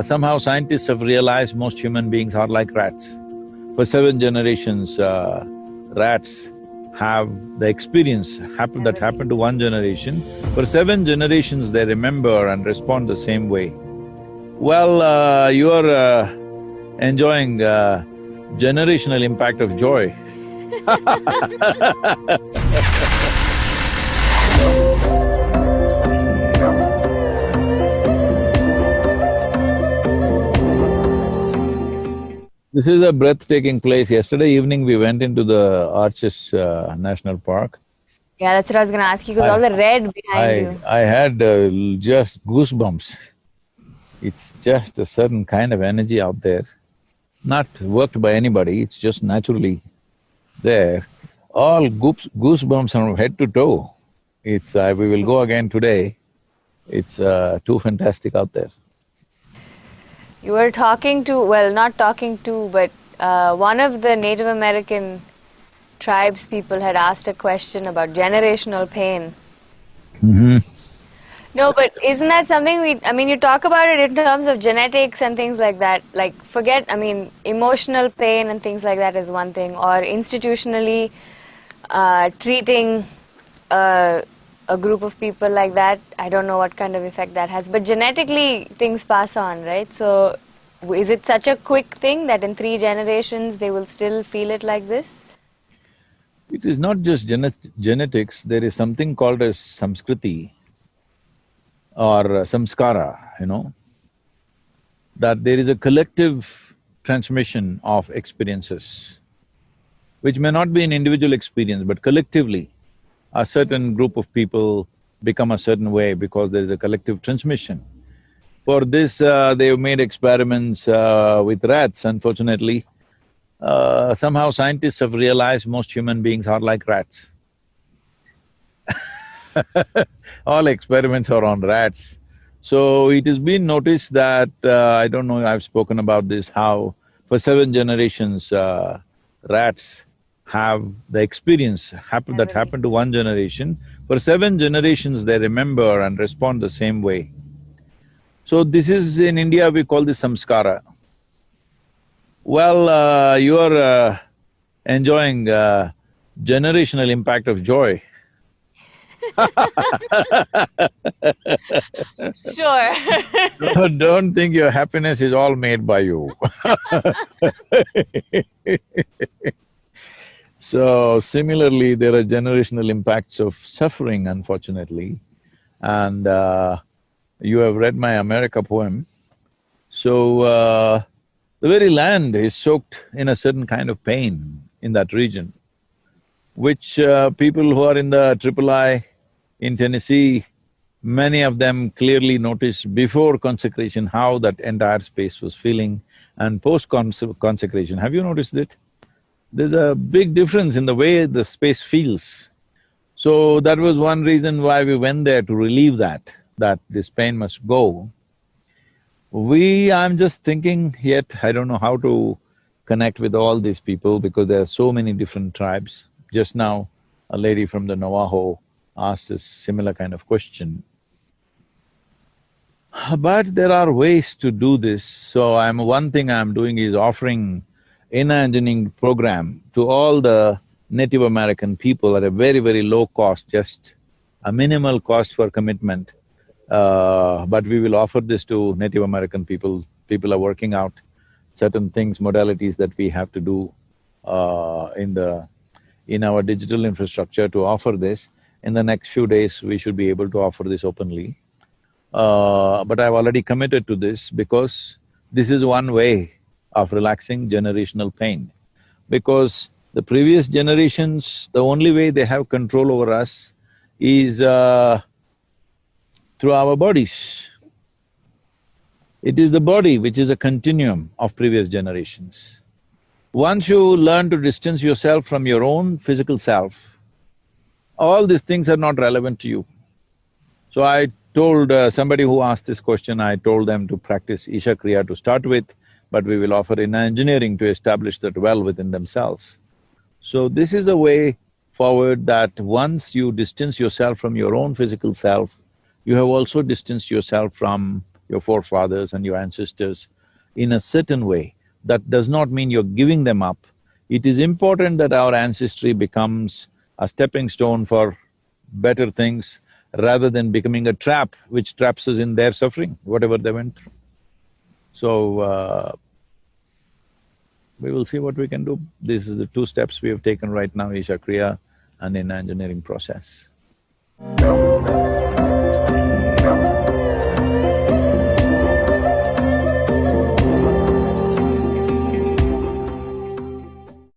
Somehow scientists have realized most human beings are like rats. For 7 generations, rats have the experience that happened to one generation. For 7 generations, they remember and respond the same way. Well, you're enjoying generational impact of joy. This is a breathtaking place. Yesterday evening we went into the Arches National Park. Yeah, that's what I was gonna ask you, because all the red behind you. I had just goosebumps. It's just a certain kind of energy out there, not worked by anybody, it's just naturally there. All goosebumps from head to toe. It's… we will go again today. It's too fantastic out there. You were talking to… well, not talking to, but one of the Native American tribes people had asked a question about generational pain. No, but isn't that something I mean, you talk about it in terms of genetics and things like that, like forget… I mean, emotional pain and things like that is one thing, or institutionally treating a group of people like that, I don't know what kind of effect that has, but genetically things pass on, right? So is it such a quick thing that in 3 generations they will still feel it like this? It is not just genetics, there is something called as samskriti or samskara, that there is a collective transmission of experiences, which may not be an individual experience, but collectively a certain group of people become a certain way because there is a collective transmission. For this, they've made experiments with rats, unfortunately. Somehow scientists have realized most human beings are like rats. All experiments are on rats. So it has been noticed that, I don't know, I've spoken about this, how for 7 generations, rats have the experience that happened to one generation. For 7 generations, they remember and respond the same way. So this is… in India we call this samskara. Well, you're enjoying generational impact of joy. Sure. Don't think your happiness is all made by you. So similarly, there are generational impacts of suffering, unfortunately, and you have read my America poem. So the very land is soaked in a certain kind of pain in that region, which people who are in the III in Tennessee, many of them clearly noticed before consecration how that entire space was feeling, and post-consecration, have you noticed it? There's a big difference in the way the space feels. So that was one reason why we went there, to relieve that this pain must go. I'm just thinking yet, I don't know how to connect with all these people because there are so many different tribes. Just now, a lady from the Navajo asked a similar kind of question. But there are ways to do this, so one thing I'm doing is offering inner engineering program to all the Native American people at a very, very low cost, just a minimal cost for commitment. But we will offer this to Native American people. People are working out certain things, modalities that we have to do in our digital infrastructure to offer this. In the next few days, we should be able to offer this openly. But I've already committed to this because this is one way of relaxing generational pain. Because the previous generations, the only way they have control over us is through our bodies. It is the body which is a continuum of previous generations. Once you learn to distance yourself from your own physical self, all these things are not relevant to you. So I told somebody who asked this question, I told them to practice Isha Kriya to start with, but we will offer inner engineering to establish that well within themselves. So this is a way forward that once you distance yourself from your own physical self, you have also distanced yourself from your forefathers and your ancestors in a certain way. That does not mean you're giving them up. It is important that our ancestry becomes a stepping stone for better things rather than becoming a trap which traps us in their suffering, whatever they went through. So, we will see what we can do. This is the 2 steps we have taken right now, Isha Kriya and in engineering process.